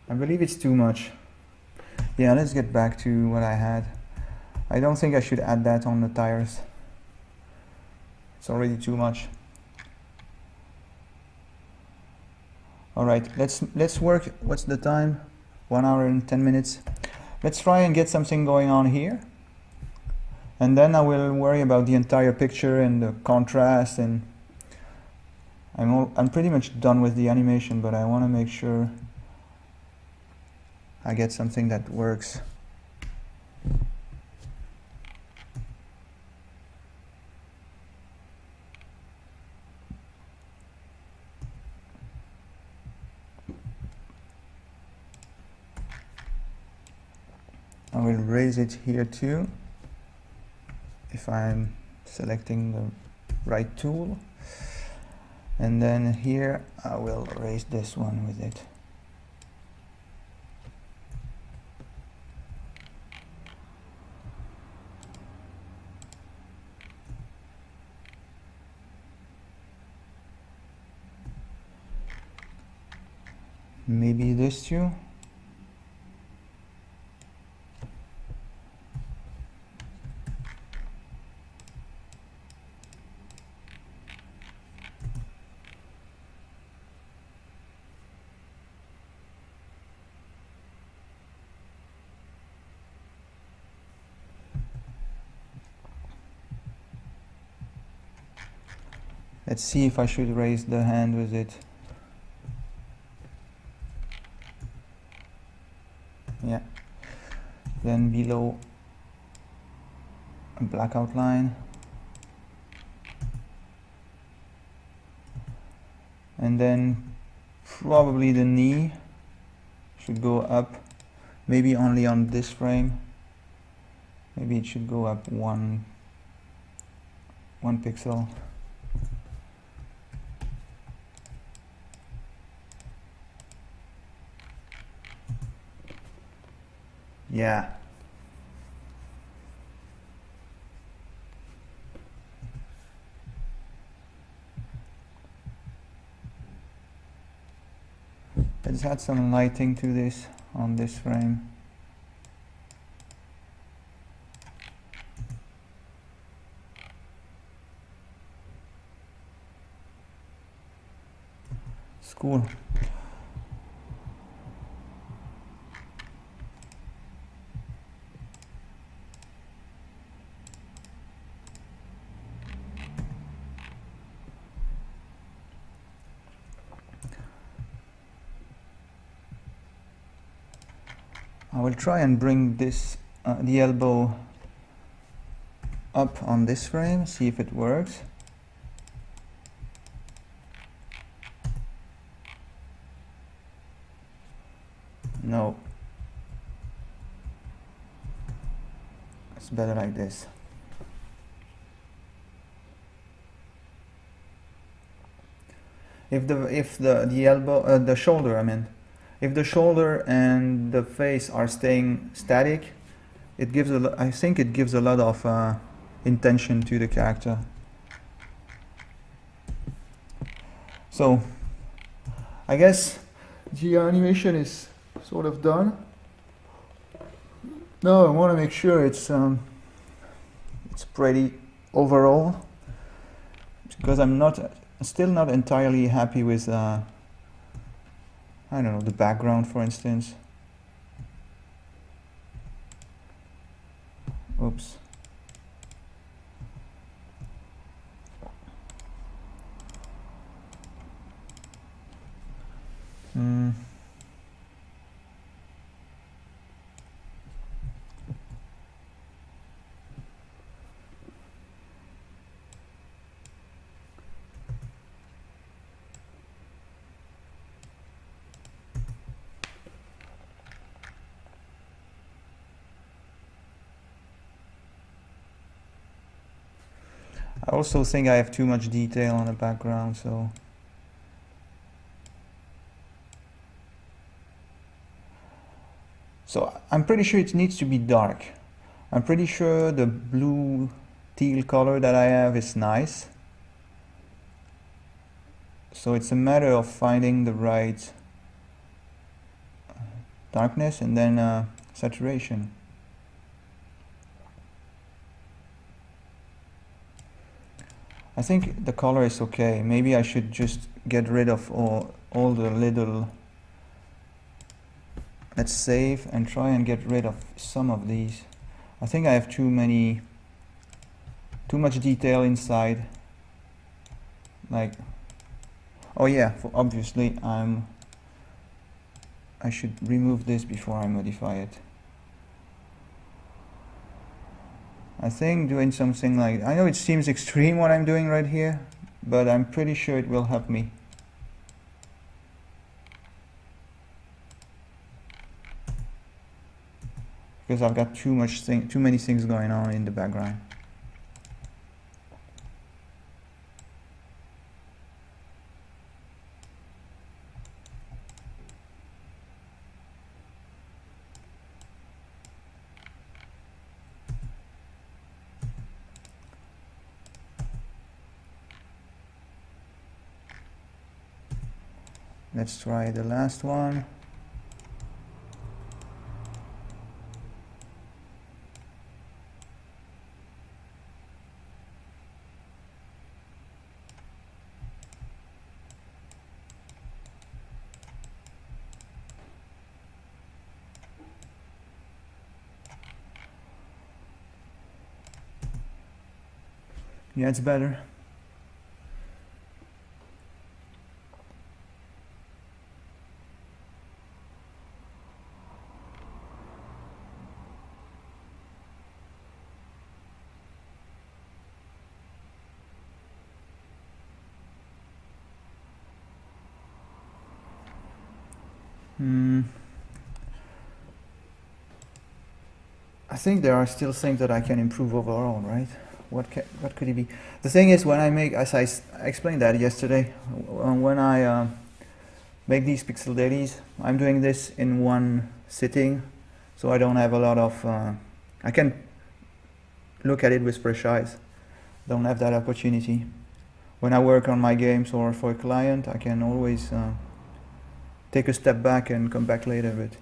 I believe it's too much. Yeah, let's get back to what I had. I don't think I should add that on the tires. It's already too much. Alright, let's work. What's the time? 1 hour and 10 minutes. Let's try and get something going on here. And then I will worry about the entire picture and the contrast, and I'm pretty much done with the animation, but I want to make sure I get something that works. I will raise it here too, if I'm selecting the right tool. And then here I will raise this one with it. Maybe this too. Let's see if I should raise the hand with it. Yeah. Then below a black outline. And then Probably the knee should go up, maybe only on this frame. Maybe it should go up one pixel. Yeah. Let's add some lighting to this on this frame. It's cool. I will try and bring this the elbow up on this frame, see if it works. No. It's better like this. If the elbow, the shoulder, I mean, if the shoulder and the face are staying static, it gives I think it gives a lot of intention to the character. So, I guess the animation is sort of done. Now I want to make sure it's pretty overall, because I'm still not entirely happy with I don't know, the background, for instance. Oops. I also think I have too much detail on the background, so I'm pretty sure it needs to be dark. I'm pretty sure the blue teal color that I have is nice. So it's a matter of finding the right darkness and then saturation. I think the color is okay. Maybe I should just get rid of all the little... Let's save and try and get rid of some of these. I think I have too much detail inside. Like, oh yeah, obviously I should remove this before I modify it. I think doing something like, I know it seems extreme what I'm doing right here, but I'm pretty sure it will help me. Because I've got too many things going on in the background. Let's try the last one. Yeah, it's better. I think there are still things that I can improve overall, right? What could it be? The thing is, when I make, as I explained that yesterday, when I make these pixel dailies, I'm doing this in one sitting, so I don't have a lot of. I can look at it with fresh eyes. Don't have that opportunity. When I work on my games or for a client, I can always take a step back and come back later. But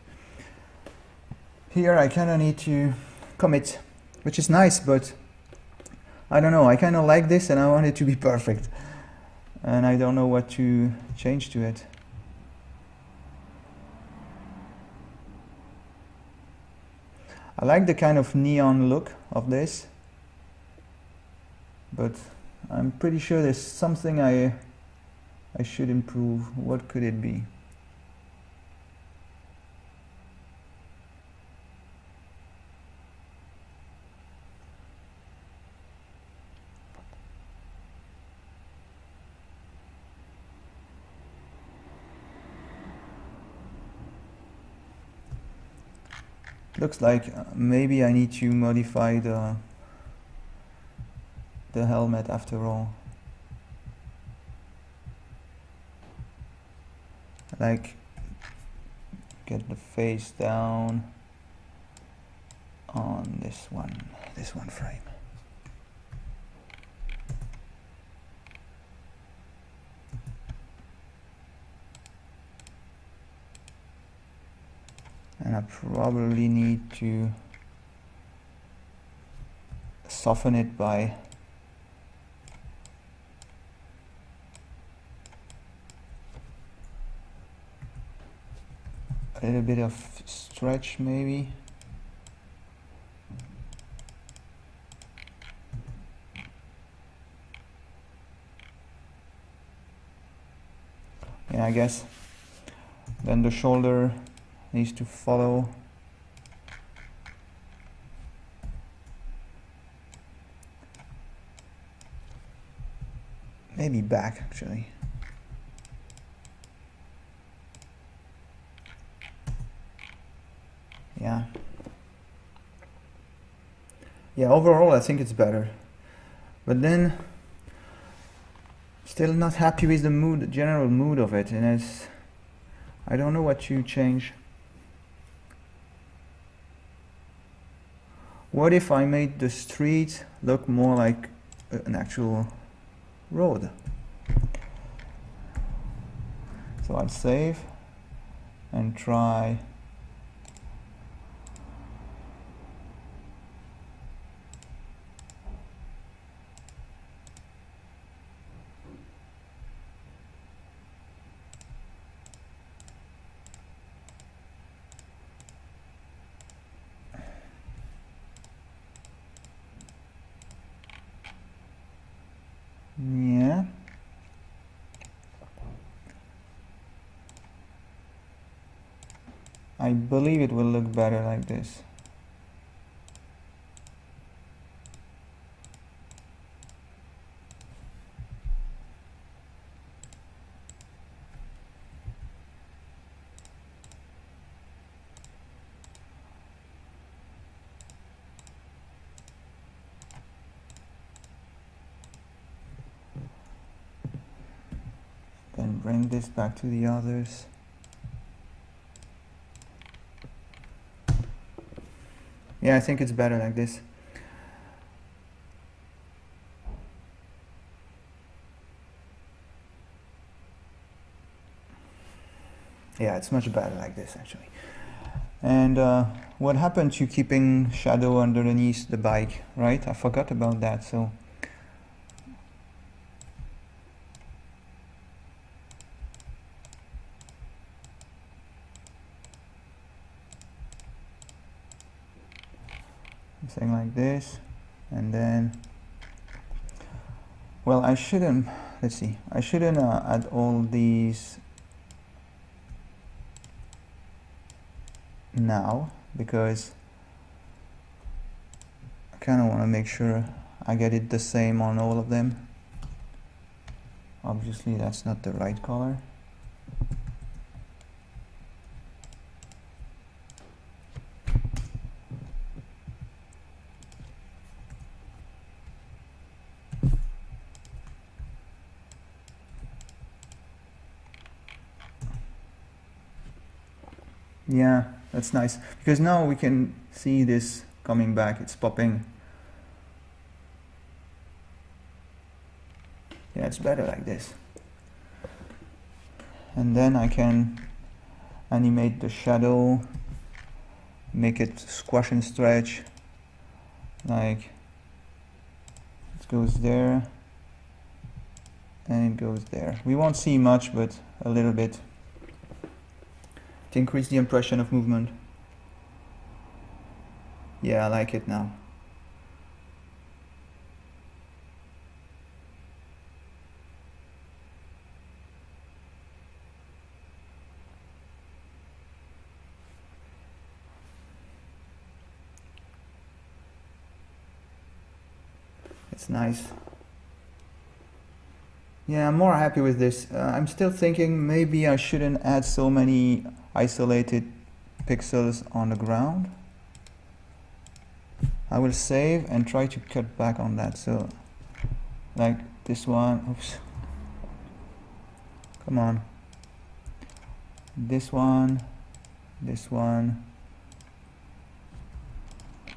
here I kind of need to commit, which is nice, but I don't know. I kind of like this and I want it to be perfect. And I don't know what to change to it. I like the kind of neon look of this, but I'm pretty sure there's something I should improve. What could it be? Looks like maybe I need to modify the helmet after all. Like get the face down on this one frame. And I probably need to soften it by a little bit of stretch, maybe. Yeah, I guess then the shoulder needs to follow. Maybe back, actually. Yeah. Yeah, overall I think it's better. But then still not happy with the mood, the general mood of it, and I don't know what to change. What if I made the street look more like an actual road? So I'll save and try. Yeah. I believe it will look better like this. Then bring this back to the others. Yeah, I think it's better like this. Yeah, it's much better like this actually. And what happened to keeping shadow underneath the bike, right? I forgot about that, so something like this. And then, well, I shouldn't, let's see, I shouldn't add all these now, because I kind of want to make sure I get it the same on all of them. Obviously that's not the right color. Yeah, that's nice. Because now we can see this coming back. It's popping. Yeah, it's better like this. And then I can animate the shadow, make it squash and stretch. Like, it goes there. And it goes there. We won't see much, but a little bit. To increase the impression of movement. Yeah, I like it now. It's nice. Yeah, I'm more happy with this. I'm still thinking maybe I shouldn't add so many isolated pixels on the ground. I will save and try to cut back on that. So, like this one, oops. Come on. This one, this one,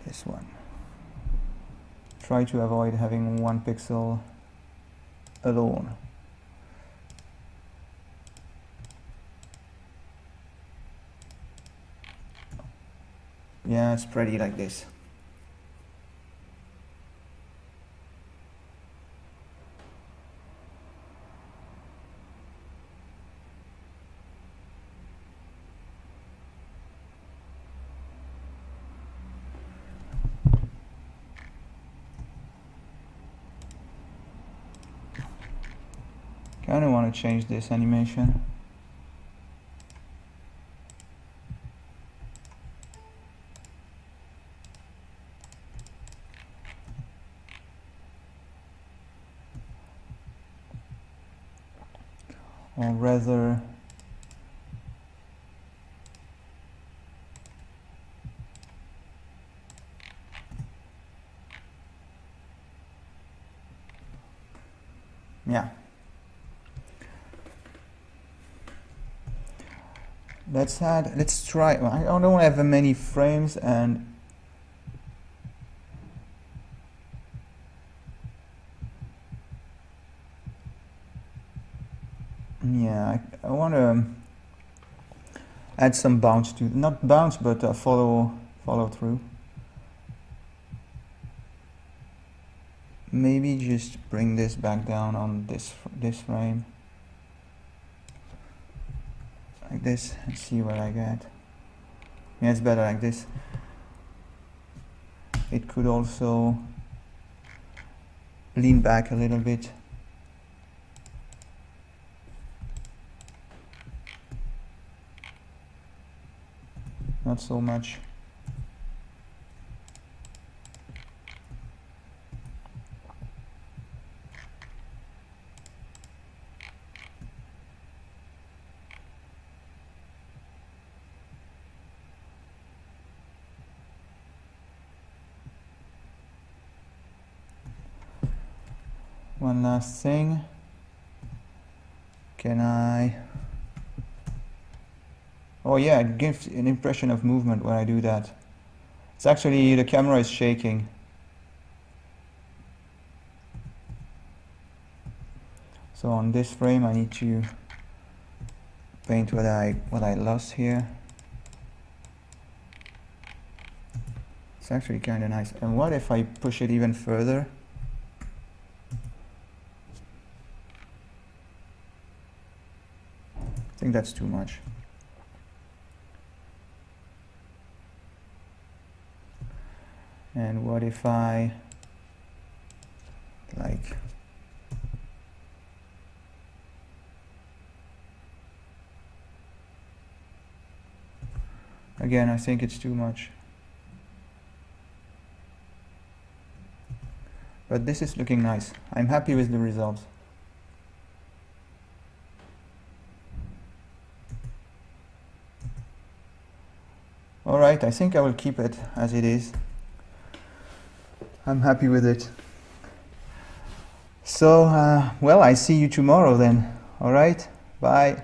this one. Try to avoid having one pixel alone. Yeah, it's pretty like this. Kind of want to change this animation. Or rather, yeah. Let's try. I don't have many frames, and yeah, I want to add some bounce to, not bounce, but follow through. Maybe just bring this back down on this frame. Like this, and see what I get. Yeah, it's better like this. It could also lean back a little bit. Not so much. One last thing. Can I? Oh yeah, it gives an impression of movement when I do that. It's actually, the camera is shaking. So on this frame I need to paint what I lost here. It's actually kind of nice. And what if I push it even further? I think that's too much. And what if I, like, again, I think it's too much. But this is looking nice. I'm happy with the results. Alright, I think I will keep it as it is. I'm happy with it. So, well, I see you tomorrow then. Alright, bye.